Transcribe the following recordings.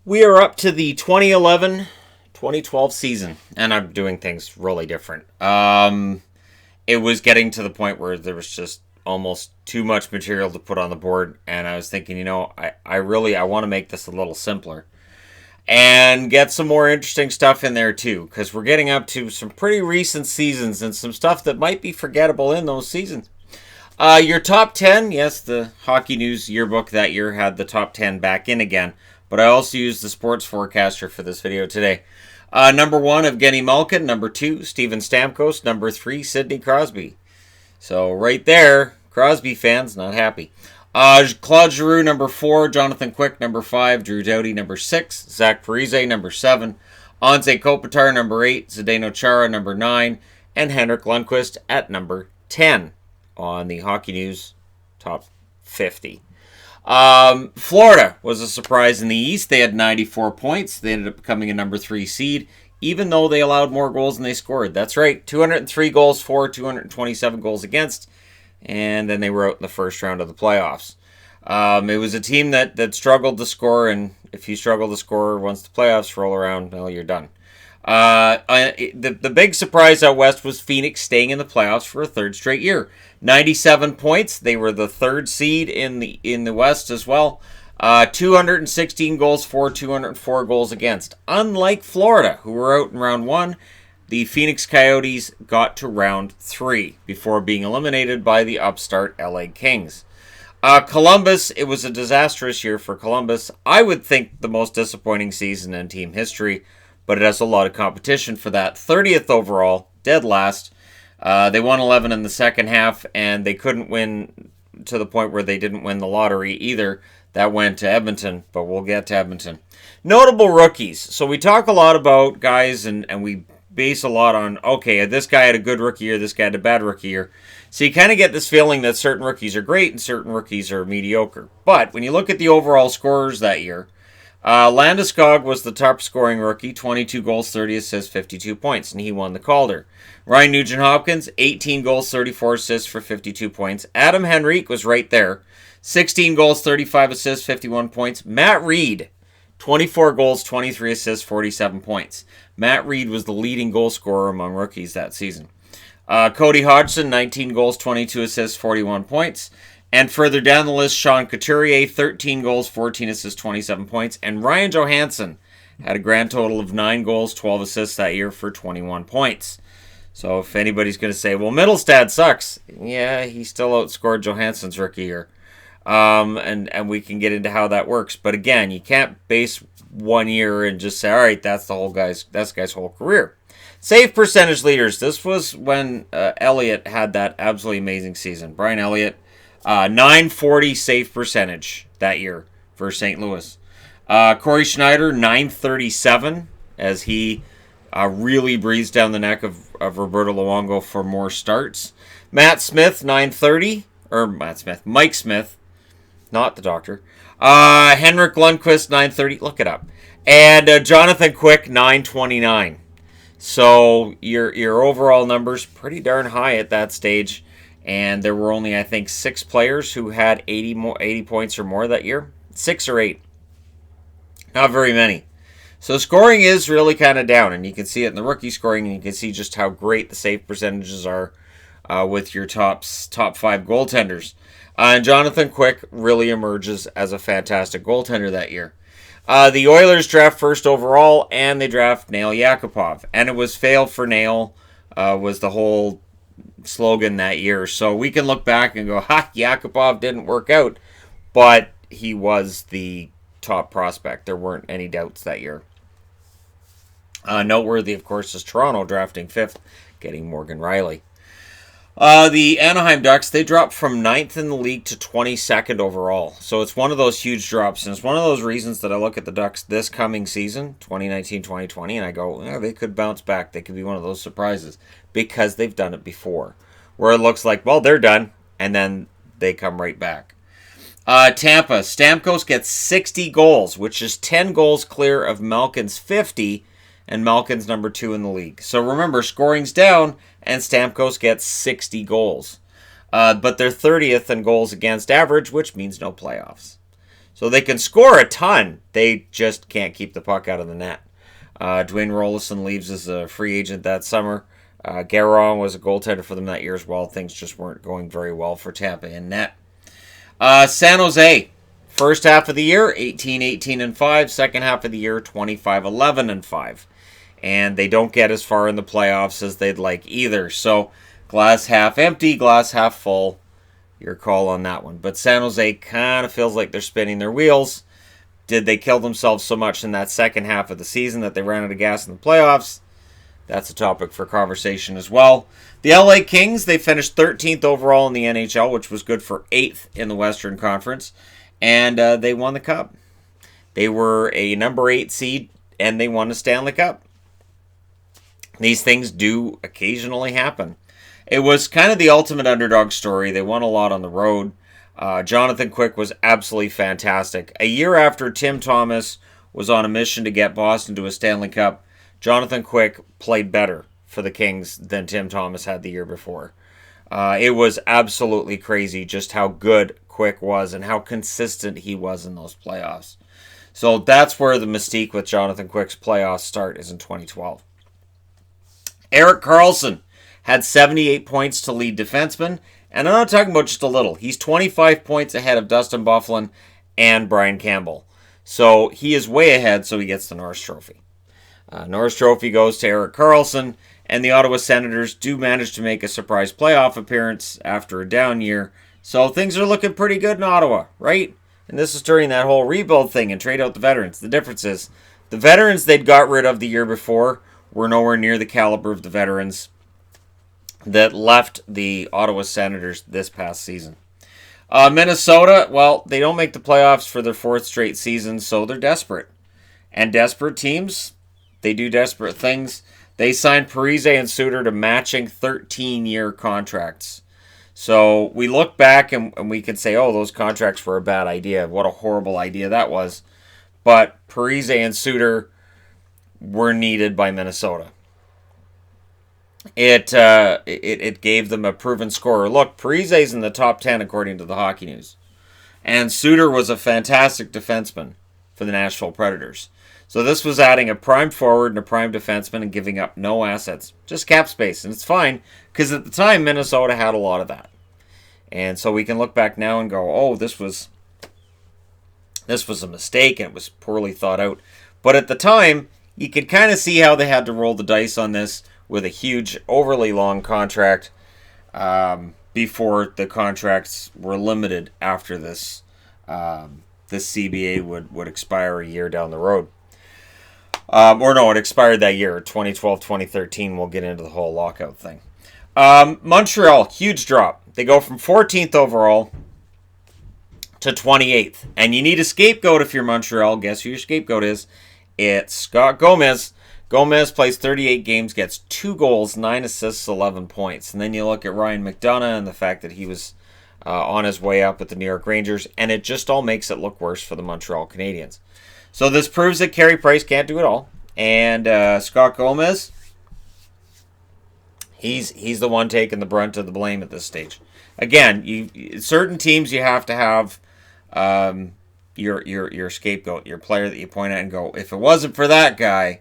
We are up to the 2011-2012 season, and I'm doing things really different. It was getting to the point where there was just almost too much material to put on the board, and I was thinking, I want to make this a little simpler and get some more interesting stuff in there too, because we're getting up to some pretty recent seasons and some stuff that might be forgettable in those seasons. Your top 10, yes, the Hockey News yearbook that year had the top 10 back in again, but I also used the sports forecaster for this video today. Number 1, Evgeny Malkin. Number 2, Steven Stamkos. Number 3, Sidney Crosby. So right there, Crosby fans not happy. Claude Giroux, number 4. Jonathan Quick, number 5. Drew Doughty, number 6. Zach Parise, number 7. Anze Kopitar, number 8. Zdeno Chara, number 9. And Henrik Lundqvist at number 10 on the Hockey News top 50. Florida was a surprise in the East. They had 94 points. They ended up becoming a number 3 seed, even though they allowed more goals than they scored. That's right, 203 goals for, 227 goals against, and then they were out in the first round of the playoffs. It was a team that struggled to score, and if you struggle to score once the playoffs roll around, well, you're done. The big surprise out west was Phoenix staying in the playoffs for a third straight year. 97 points. They were the third seed in the West as well. 216 goals for, 204 goals against. Unlike Florida, who were out in round 1, the Phoenix Coyotes got to round 3 before being eliminated by the upstart LA Kings. Columbus, it was a disastrous year for Columbus. I would think the most disappointing season in team history, but it has a lot of competition for that. 30th overall, dead last. They won 11 in the second half, and they couldn't win to the point where they didn't win the lottery either. That went to Edmonton, but we'll get to Edmonton. Notable rookies. So we talk a lot about guys, and we base a lot on, okay, this guy had a good rookie year, this guy had a bad rookie year. So you kind of get this feeling that certain rookies are great and certain rookies are mediocre. But when you look at the overall scorers that year, Landeskog was the top scoring rookie, 22 goals, 30 assists, 52 points, and he won the Calder. Ryan Nugent-Hopkins, 18 goals, 34 assists for 52 points. Adam Henrique was right there, 16 goals, 35 assists, 51 points. Matt Reed, 24 goals, 23 assists, 47 points. Matt Reed was the leading goal scorer among rookies that season. Cody Hodgson, 19 goals, 22 assists, 41 points. And further down the list, Sean Couturier, 13 goals, 14 assists, 27 points. And Ryan Johansson had a grand total of 9 goals, 12 assists that year for 21 points. So if anybody's going to say, well, Middlestad sucks, yeah, he still outscored Johansson's rookie year. And we can get into how that works. But again, you can't base 1 year and just say, all right, that's the guy's whole career. Save percentage leaders. This was when Elliott had that absolutely amazing season. Brian Elliott. 940 save percentage that year for St. Louis. Corey Schneider, 937, as he really breathes down the neck of Roberto Luongo for more starts. Mike Smith, not the doctor. Henrik Lundqvist, 930, look it up. And Jonathan Quick, 929. So your overall numbers pretty darn high at that stage. And there were only, I think, 6 players who had 80 points or more that year. 6 or 8. Not very many. So scoring is really kind of down. And you can see it in the rookie scoring. And you can see just how great the save percentages are with your top 5 goaltenders. And Jonathan Quick really emerges as a fantastic goaltender that year. The Oilers draft first overall. And they draft Nail Yakupov. And it was fail for Nail. Was the whole slogan that year. So we can look back and go, Yakupov didn't work out, but he was the top prospect. There weren't any doubts that year. Noteworthy, of course, is Toronto drafting 5th, getting Morgan Riley. The Anaheim Ducks, they dropped from 9th in the league to 22nd overall. So it's one of those huge drops, and it's one of those reasons that I look at the Ducks this coming season, 2019-2020, and I go, they could bounce back. They could be one of those surprises because they've done it before, where it looks like, well, they're done, and then they come right back. Tampa, Stamkos gets 60 goals, which is 10 goals clear of Malkin's 50, and Malkin's number 2 in the league. So remember, scoring's down, and Stamkos gets 60 goals. But they're 30th in goals against average, which means no playoffs. So So they can score a ton. They just can't keep the puck out of the net. Dwayne Rolison leaves as a free agent that summer. Guerin was a goaltender for them that year as well. Things just weren't going very well for Tampa in net. San Jose, first half of the year, 18-18-5. Second half of the year, 25-11-5. And they don't get as far in the playoffs as they'd like either. So glass half empty, glass half full. Your call on that one. But San Jose kind of feels like they're spinning their wheels. Did they kill themselves so much in that second half of the season that they ran out of gas in the playoffs? That's a topic for conversation as well. The LA Kings, they finished 13th overall in the NHL, which was good for 8th in the Western Conference. And they won the Cup. They were a number 8 seed, and they won the Stanley Cup. These things do occasionally happen. It was kind of the ultimate underdog story. They won a lot on the road. Jonathan Quick was absolutely fantastic. A year after Tim Thomas was on a mission to get Boston to a Stanley Cup, Jonathan Quick played better for the Kings than Tim Thomas had the year before. It was absolutely crazy just how good Quick was and how consistent he was in those playoffs. So that's where the mystique with Jonathan Quick's playoff start is in 2012. Erik Karlsson had 78 points to lead defenseman, and I'm not talking about just a little. He's 25 points ahead of Dustin Byfuglien and Brian Campbell. So he is way ahead, so he gets the Norris Trophy. Norris Trophy goes to Erik Karlsson, and the Ottawa Senators do manage to make a surprise playoff appearance after a down year. So things are looking pretty good in Ottawa, right? And this is during that whole rebuild thing and trade out the veterans. The difference is the veterans they'd got rid of the year before were nowhere near the caliber of the veterans that left the Ottawa Senators this past season. Minnesota, well, they don't make the playoffs for their 4th straight season, so they're desperate. And desperate teams, they do desperate things. They signed Parise and Suter to matching 13-year contracts. So we look back and we can say, oh, those contracts were a bad idea. What a horrible idea that was. But Parise and Suter were needed by Minnesota. It gave them a proven scorer. Look, Parise's in the top 10 according to the Hockey News. And Suter was a fantastic defenseman for the Nashville Predators. So this was adding a prime forward and a prime defenseman and giving up no assets. Just cap space. And it's fine, because at the time, Minnesota had a lot of that. And so we can look back now and go, oh, this was a mistake and it was poorly thought out. But at the time, you could kind of see how they had to roll the dice on this with a huge, overly long contract before the contracts were limited after this. This CBA would expire a year down the road. It expired that year, 2012-2013. We'll get into the whole lockout thing. Montreal, huge drop. They go from 14th overall to 28th. And you need a scapegoat if you're Montreal. Guess who your scapegoat is? It's Scott Gomez. Gomez plays 38 games, gets 2 goals, 9 assists, 11 points. And then you look at Ryan McDonough and the fact that he was on his way up with the New York Rangers, and it just all makes it look worse for the Montreal Canadiens. So this proves that Carey Price can't do it all. And Scott Gomez, he's the one taking the brunt of the blame at this stage. Again, certain teams you have to have your scapegoat, your player that you point at and go, if it wasn't for that guy,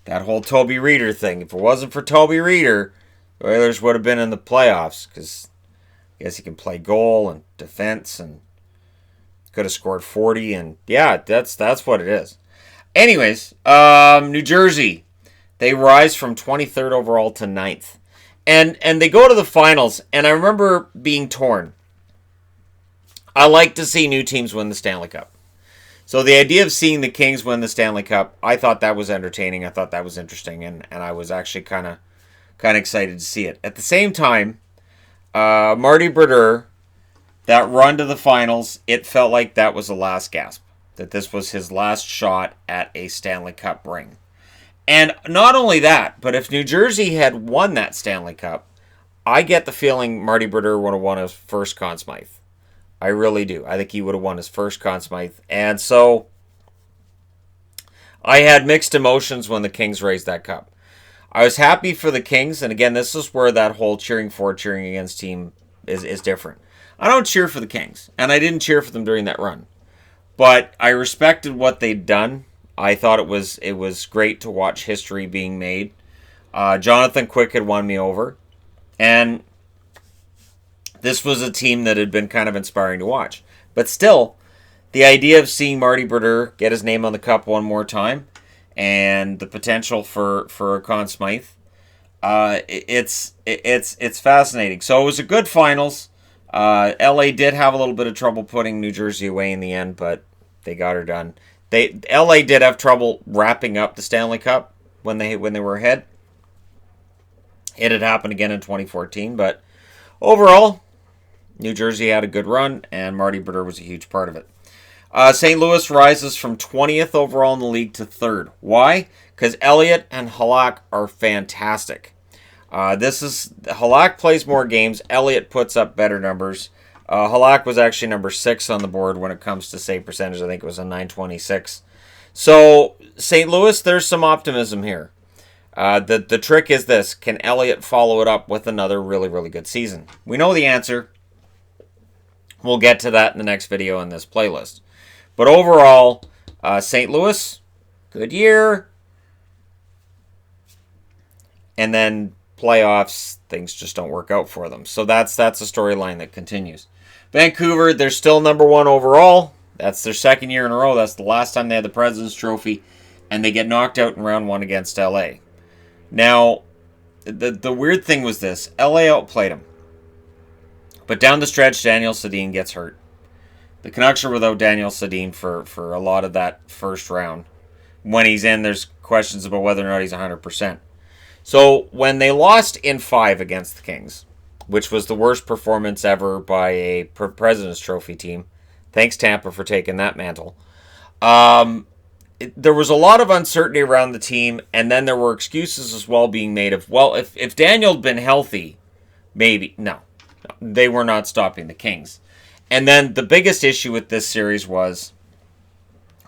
that whole Toby Reeder thing, if it wasn't for Toby Reeder, the Oilers would have been in the playoffs, because I guess he can play goal and defense and could have scored 40, and yeah, that's what it is. Anyways, New Jersey, they rise from 23rd overall to 9th. And they go to the finals, and I remember being torn. I like to see new teams win the Stanley Cup. So the idea of seeing the Kings win the Stanley Cup, I thought that was entertaining. I thought that was interesting, and I was actually kind of excited to see it. At the same time, Marty Brodeur, that run to the finals, it felt like that was the last gasp. That this was his last shot at a Stanley Cup ring. And not only that, but if New Jersey had won that Stanley Cup, I get the feeling Marty Brodeur would have won his first Conn Smythe. I really do. I think he would have won his first Conn Smythe. And so I had mixed emotions when the Kings raised that cup. I was happy for the Kings, and again, this is where that whole cheering for, cheering against team is different. I don't cheer for the Kings, and I didn't cheer for them during that run. But I respected what they'd done. I thought it was great to watch history being made. Jonathan Quick had won me over. And this was a team that had been kind of inspiring to watch. But still, the idea of seeing Marty Brodeur get his name on the cup one more time, and the potential for a Conn Smythe, it's fascinating. So it was a good finals. LA did have a little bit of trouble putting New Jersey away in the end, but they got her done. LA did have trouble wrapping up the Stanley Cup when they were ahead. It had happened again in 2014, but overall, New Jersey had a good run, and Marty Brodeur was a huge part of it. St. Louis rises from 20th overall in the league to 3rd. Why? Because Elliott and Halak are fantastic. Halak plays more games. Elliott puts up better numbers. Halak was actually number 6 on the board when it comes to save percentage. I think it was a 926. So, St. Louis, there's some optimism here. The trick is this. Can Elliott follow it up with another really, really good season? We know the answer. We'll get to that in the next video in this playlist. But overall, St. Louis, good year. And then playoffs, things just don't work out for them. So that's a storyline that continues. Vancouver, they're still number 1 overall. That's their second year in a row. That's the last time they had the President's Trophy. And they get knocked out in round 1 against LA. Now, the weird thing was this. LA outplayed them. But down the stretch, Daniel Sedin gets hurt. The Canucks are without Daniel Sedin for a lot of that first round. When he's in, there's questions about whether or not he's 100%. So when they lost in 5 against the Kings, which was the worst performance ever by a President's Trophy team, thanks Tampa for taking that mantle, there was a lot of uncertainty around the team, and then there were excuses as well being made of, well, if Daniel had been healthy, maybe. No, they were not stopping the Kings. And then the biggest issue with this series was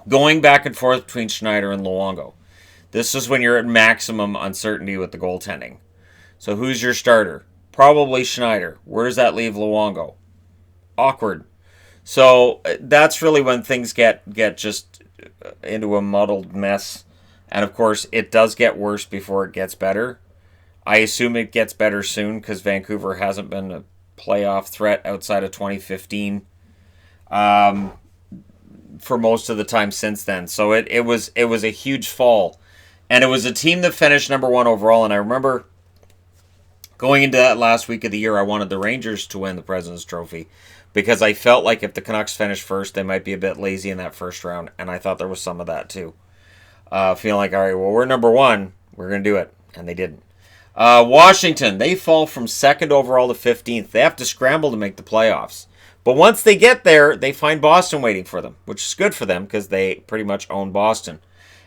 going back and forth between Schneider and Luongo. This is when you're at maximum uncertainty with the goaltending. So who's your starter? Probably Schneider. Where does that leave Luongo? Awkward. So that's really when things get just into a muddled mess. And of course, it does get worse before it gets better. I assume it gets better soon because Vancouver hasn't been a playoff threat outside of 2015 for most of the time since then. So it was a huge fall. And it was a team that finished number 1 overall. And I remember going into that last week of the year, I wanted the Rangers to win the President's Trophy because I felt like if the Canucks finished first, they might be a bit lazy in that first round. And I thought there was some of that too. Feeling like, all right, well, we're number 1. We're going to do it. And they didn't. Washington, they fall from 2nd overall to 15th. They have to scramble to make the playoffs. But once they get there, they find Boston waiting for them, which is good for them because they pretty much own Boston.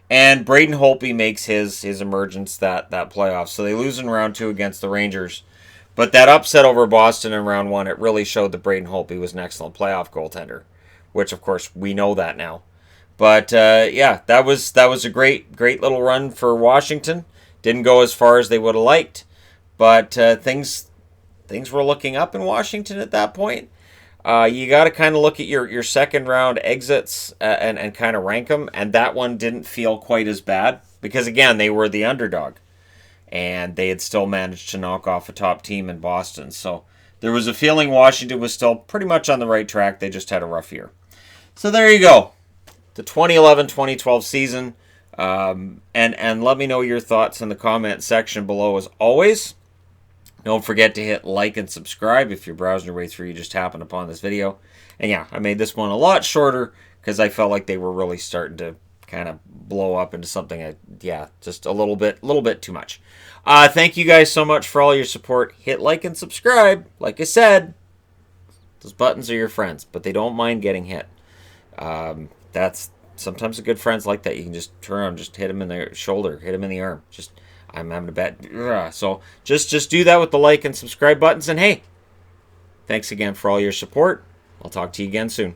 And Braden Holtby makes his emergence that playoff. So they lose in round 2 against the Rangers. But that upset over Boston in round 1, it really showed that Braden Holtby was an excellent playoff goaltender, which of course we know that now. But yeah, that was a great little run for Washington. Didn't go as far as they would have liked, but things were looking up in Washington at that point. You got to kind of look at your second round exits and kind of rank them, and that one didn't feel quite as bad because, again, they were the underdog, and they had still managed to knock off a top team in Boston. So there was a feeling Washington was still pretty much on the right track. They just had a rough year. So there you go. The 2011-2012 season. And let me know your thoughts in the comment section below as always. Don't forget to hit like and subscribe if you're browsing your way through, you just happened upon this video. And yeah, I made this one a lot shorter because I felt like they were really starting to kind of blow up into something, just a little bit too much. Thank you guys so much for all your support. Hit like and subscribe. Like I said, those buttons are your friends, but they don't mind getting hit. That's sometimes the good friends like that. You can just turn around, just hit them in the shoulder, hit them in the arm. I'm having a bad... So just do that with the like and subscribe buttons. And hey, thanks again for all your support. I'll talk to you again soon.